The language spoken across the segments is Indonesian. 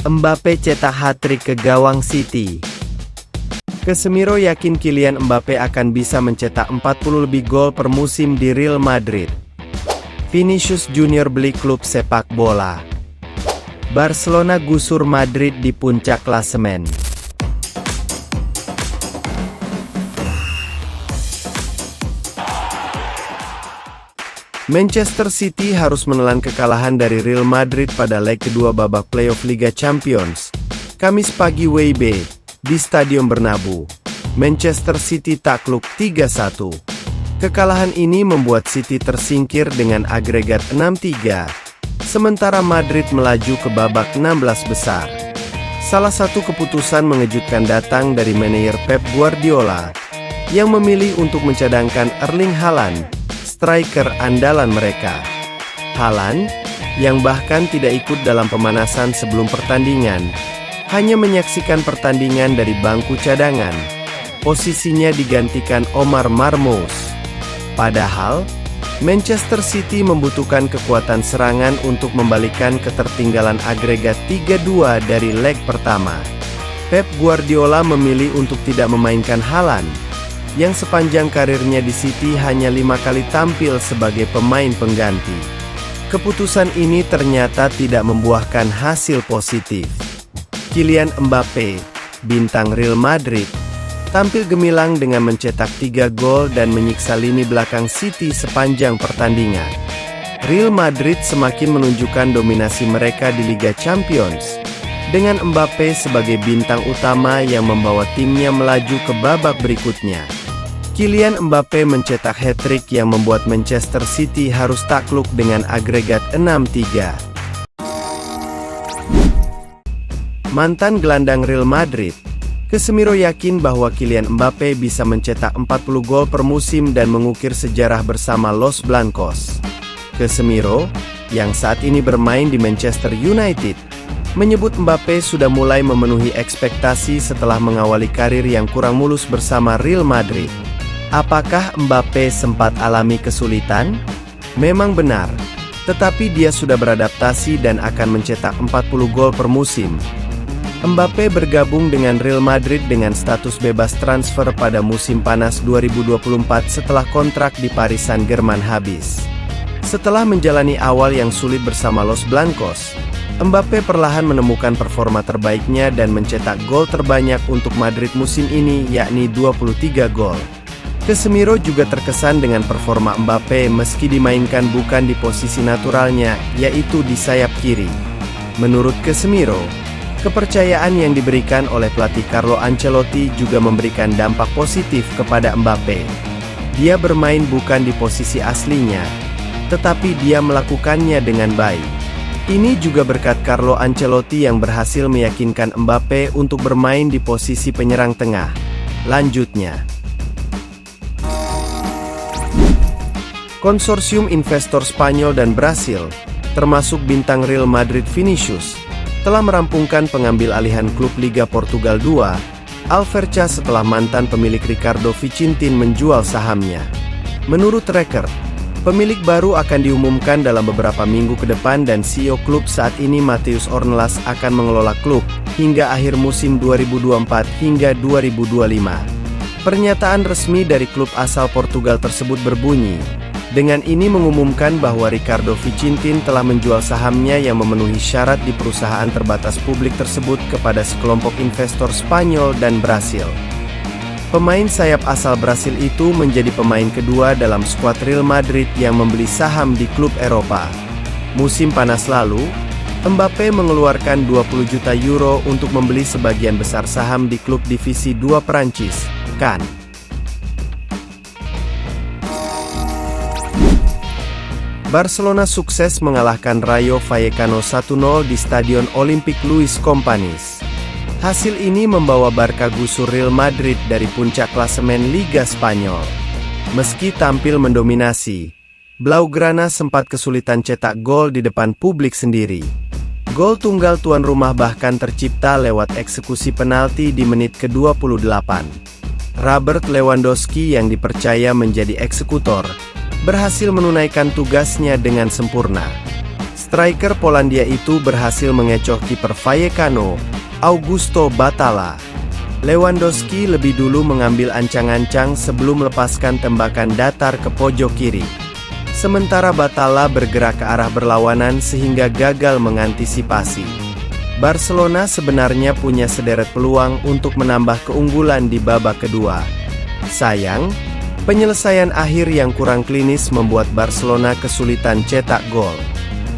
Mbappe cetak hat-trick ke gawang City. Casemiro yakin Kylian Mbappe akan bisa mencetak 40 lebih gol per musim di Real Madrid. Vinicius Junior beli klub sepak bola. Barcelona gusur Madrid di puncak klasemen. Manchester City harus menelan kekalahan dari Real Madrid pada leg kedua babak playoff Liga Champions. Kamis pagi WIB, di Stadion Bernabeu, Manchester City takluk 3-1. Kekalahan ini membuat City tersingkir dengan agregat 6-3, sementara Madrid melaju ke babak 16 besar. Salah satu keputusan mengejutkan datang dari manajer Pep Guardiola, yang memilih untuk mencadangkan Erling Haaland, striker andalan mereka. Haaland, yang bahkan tidak ikut dalam pemanasan sebelum pertandingan, hanya menyaksikan pertandingan dari bangku cadangan. Posisinya digantikan Omar Marmoush. Padahal, Manchester City membutuhkan kekuatan serangan untuk membalikkan ketertinggalan agregat 3-2 dari leg pertama. Pep Guardiola memilih untuk tidak memainkan Haaland, yang sepanjang karirnya di City hanya 5 kali tampil sebagai pemain pengganti. Keputusan ini ternyata tidak membuahkan hasil positif. Kylian Mbappe, bintang Real Madrid, tampil gemilang dengan mencetak 3 gol dan menyiksa lini belakang City sepanjang pertandingan. Real Madrid semakin menunjukkan dominasi mereka di Liga Champions, dengan Mbappe sebagai bintang utama yang membawa timnya melaju ke babak berikutnya. Kylian Mbappe mencetak hat-trick yang membuat Manchester City harus takluk dengan agregat 6-3. Mantan gelandang Real Madrid, Casemiro yakin bahwa Kylian Mbappe bisa mencetak 40 gol per musim dan mengukir sejarah bersama Los Blancos. Casemiro, yang saat ini bermain di Manchester United, menyebut Mbappe sudah mulai memenuhi ekspektasi setelah mengawali karir yang kurang mulus bersama Real Madrid. Apakah Mbappe sempat alami kesulitan? Memang benar, tetapi dia sudah beradaptasi dan akan mencetak 40 gol per musim. Mbappe bergabung dengan Real Madrid dengan status bebas transfer pada musim panas 2024 setelah kontrak di Paris Saint-Germain habis. Setelah menjalani awal yang sulit bersama Los Blancos, Mbappe perlahan menemukan performa terbaiknya dan mencetak gol terbanyak untuk Madrid musim ini, yakni 23 gol. Casemiro juga terkesan dengan performa Mbappe meski dimainkan bukan di posisi naturalnya, yaitu di sayap kiri. Menurut Casemiro, kepercayaan yang diberikan oleh pelatih Carlo Ancelotti juga memberikan dampak positif kepada Mbappe. Dia bermain bukan di posisi aslinya, tetapi dia melakukannya dengan baik. Ini juga berkat Carlo Ancelotti yang berhasil meyakinkan Mbappe untuk bermain di posisi penyerang tengah. Lanjutnya, konsorsium investor Spanyol dan Brasil, termasuk bintang Real Madrid Vinicius, telah merampungkan pengambil alihan klub Liga Portugal 2, Alverca setelah mantan pemilik Ricardo Vicintin menjual sahamnya. Menurut Record, pemilik baru akan diumumkan dalam beberapa minggu ke depan dan CEO klub saat ini Mateus Ornelas akan mengelola klub hingga akhir musim 2024 hingga 2025. Pernyataan resmi dari klub asal Portugal tersebut berbunyi, dengan ini mengumumkan bahwa Ricardo Vicintin telah menjual sahamnya yang memenuhi syarat di perusahaan terbatas publik tersebut kepada sekelompok investor Spanyol dan Brasil. Pemain sayap asal Brasil itu menjadi pemain kedua dalam skuad Real Madrid yang membeli saham di klub Eropa. Musim panas lalu, Mbappe mengeluarkan 20 juta euro untuk membeli sebagian besar saham di klub divisi 2 Prancis, Cannes. Barcelona sukses mengalahkan Rayo Vallecano 1-0 di Stadion Olympique Luis Companys. Hasil ini membawa Barca gusur Real Madrid dari puncak klasemen Liga Spanyol. Meski tampil mendominasi, Blaugrana sempat kesulitan cetak gol di depan publik sendiri. Gol tunggal tuan rumah bahkan tercipta lewat eksekusi penalti di menit ke-28. Robert Lewandowski yang dipercaya menjadi eksekutor, berhasil menunaikan tugasnya dengan sempurna. Striker Polandia itu berhasil mengecoh kiper Vallecano, Augusto Batalla. Lewandowski lebih dulu mengambil ancang-ancang sebelum melepaskan tembakan datar ke pojok kiri. Sementara Batalla bergerak ke arah berlawanan sehingga gagal mengantisipasi. Barcelona sebenarnya punya sederet peluang untuk menambah keunggulan di babak kedua. Sayang, penyelesaian akhir yang kurang klinis membuat Barcelona kesulitan cetak gol.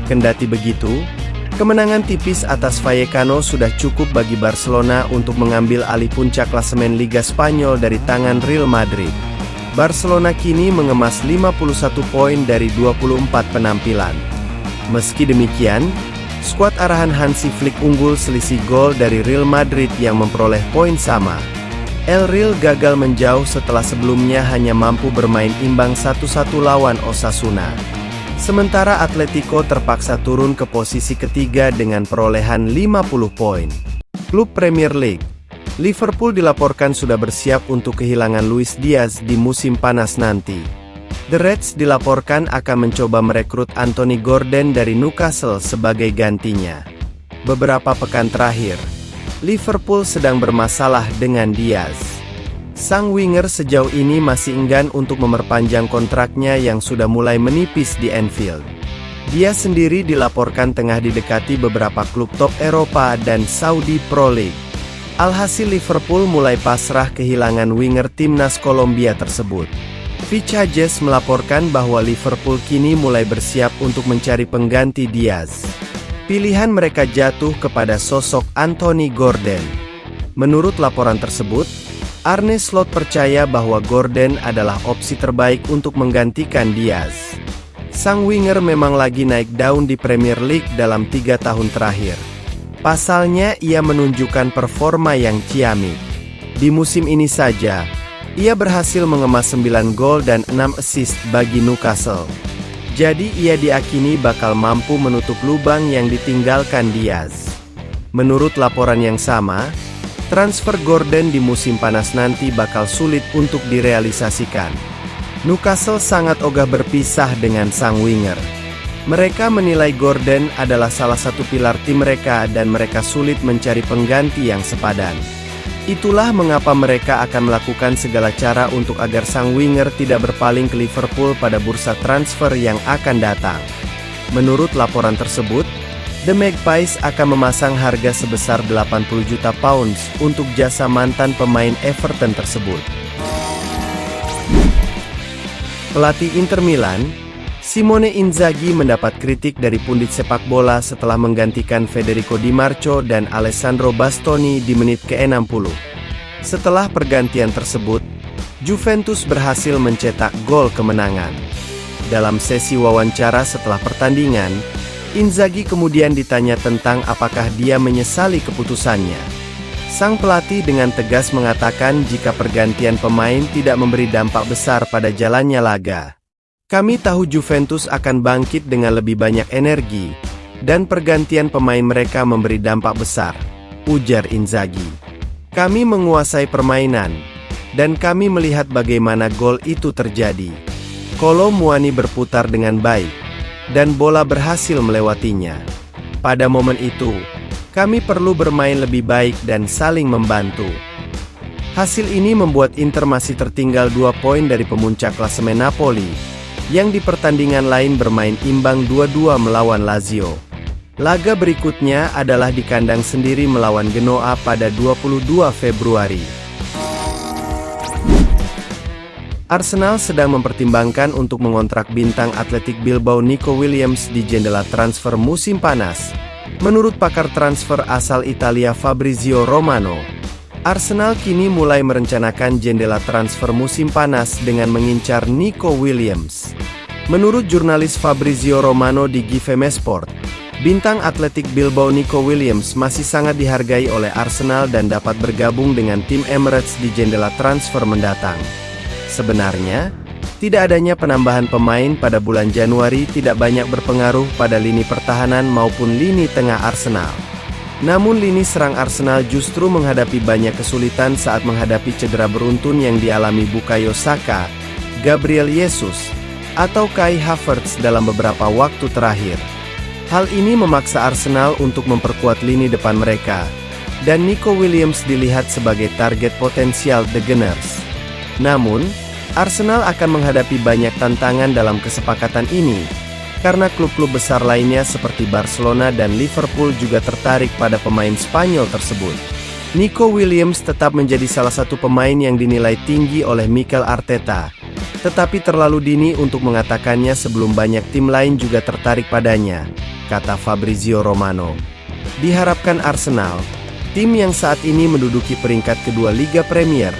Kendati begitu, kemenangan tipis atas Vallecano sudah cukup bagi Barcelona untuk mengambil alih puncak klasemen Liga Spanyol dari tangan Real Madrid. Barcelona kini mengemas 51 poin dari 24 penampilan. Meski demikian, skuad arahan Hansi Flick unggul selisih gol dari Real Madrid yang memperoleh poin sama. El Real gagal menjauh setelah sebelumnya hanya mampu bermain imbang 1-1 lawan Osasuna. Sementara Atletico terpaksa turun ke posisi ketiga dengan perolehan 50 poin. Klub Premier League, Liverpool dilaporkan sudah bersiap untuk kehilangan Luis Diaz di musim panas nanti. The Reds dilaporkan akan mencoba merekrut Anthony Gordon dari Newcastle sebagai gantinya. Beberapa pekan terakhir, Liverpool sedang bermasalah dengan Diaz. Sang winger sejauh ini masih enggan untuk memperpanjang kontraknya yang sudah mulai menipis di Anfield. Dia sendiri dilaporkan tengah didekati beberapa klub top Eropa dan Saudi Pro League. Alhasil Liverpool mulai pasrah kehilangan winger timnas Kolombia tersebut. Vichajes melaporkan bahwa Liverpool kini mulai bersiap untuk mencari pengganti Diaz. Pilihan mereka jatuh kepada sosok Anthony Gordon. Menurut laporan tersebut, Arne Slot percaya bahwa Gordon adalah opsi terbaik untuk menggantikan Diaz. Sang winger memang lagi naik daun di Premier League dalam 3 tahun terakhir. Pasalnya ia menunjukkan performa yang ciamik. Di musim ini saja, ia berhasil mengemas 9 gol dan 6 assist bagi Newcastle. Jadi ia diakini bakal mampu menutup lubang yang ditinggalkan Diaz. Menurut laporan yang sama, transfer Gordon di musim panas nanti bakal sulit untuk direalisasikan. Newcastle sangat ogah berpisah dengan sang winger. Mereka menilai Gordon adalah salah satu pilar tim mereka dan mereka sulit mencari pengganti yang sepadan. Itulah mengapa mereka akan melakukan segala cara untuk agar sang winger tidak berpaling ke Liverpool pada bursa transfer yang akan datang. Menurut laporan tersebut, The Magpies akan memasang harga sebesar 80 juta pounds untuk jasa mantan pemain Everton tersebut. Pelatih Inter Milan, Simone Inzaghi mendapat kritik dari pundit sepak bola setelah menggantikan Federico Di Marco dan Alessandro Bastoni di menit ke-60. Setelah pergantian tersebut, Juventus berhasil mencetak gol kemenangan. Dalam sesi wawancara setelah pertandingan, Inzaghi kemudian ditanya tentang apakah dia menyesali keputusannya. Sang pelatih dengan tegas mengatakan jika pergantian pemain tidak memberi dampak besar pada jalannya laga. Kami tahu Juventus akan bangkit dengan lebih banyak energi, dan pergantian pemain mereka memberi dampak besar, ujar Inzaghi. Kami menguasai permainan, dan kami melihat bagaimana gol itu terjadi. Kolo Muani berputar dengan baik, dan bola berhasil melewatinya. Pada momen itu, kami perlu bermain lebih baik dan saling membantu. Hasil ini membuat Inter masih tertinggal 2 poin dari pemuncak klasemen Napoli, yang di pertandingan lain bermain imbang 2-2 melawan Lazio. Laga berikutnya adalah di kandang sendiri melawan Genoa pada 22 Februari. Arsenal sedang mempertimbangkan untuk mengontrak bintang Athletic Bilbao Nico Williams di jendela transfer musim panas. Menurut pakar transfer asal Italia Fabrizio Romano, Arsenal kini mulai merencanakan jendela transfer musim panas dengan mengincar Nico Williams. Menurut jurnalis Fabrizio Romano di GFM-Sport, bintang Athletic Bilbao Nico Williams masih sangat dihargai oleh Arsenal dan dapat bergabung dengan tim Emirates di jendela transfer mendatang. Sebenarnya, tidak adanya penambahan pemain pada bulan Januari tidak banyak berpengaruh pada lini pertahanan maupun lini tengah Arsenal. Namun lini serang Arsenal justru menghadapi banyak kesulitan saat menghadapi cedera beruntun yang dialami Bukayo Saka, Gabriel Jesus, atau Kai Havertz dalam beberapa waktu terakhir. Hal ini memaksa Arsenal untuk memperkuat lini depan mereka, dan Nico Williams dilihat sebagai target potensial The Gunners. Namun, Arsenal akan menghadapi banyak tantangan dalam kesepakatan ini, karena klub-klub besar lainnya seperti Barcelona dan Liverpool juga tertarik pada pemain Spanyol tersebut. Nico Williams tetap menjadi salah satu pemain yang dinilai tinggi oleh Mikel Arteta, tetapi terlalu dini untuk mengatakannya sebelum banyak tim lain juga tertarik padanya, kata Fabrizio Romano. Diharapkan Arsenal, tim yang saat ini menduduki peringkat kedua Liga Premier,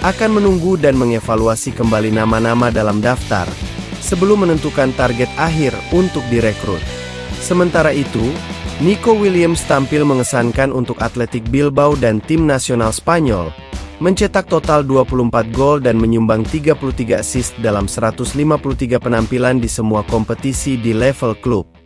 akan menunggu dan mengevaluasi kembali nama-nama dalam daftar, sebelum menentukan target akhir untuk direkrut. Sementara itu, Nico Williams tampil mengesankan untuk Athletic Bilbao dan tim nasional Spanyol, mencetak total 24 gol dan menyumbang 33 assist dalam 153 penampilan di semua kompetisi di level klub.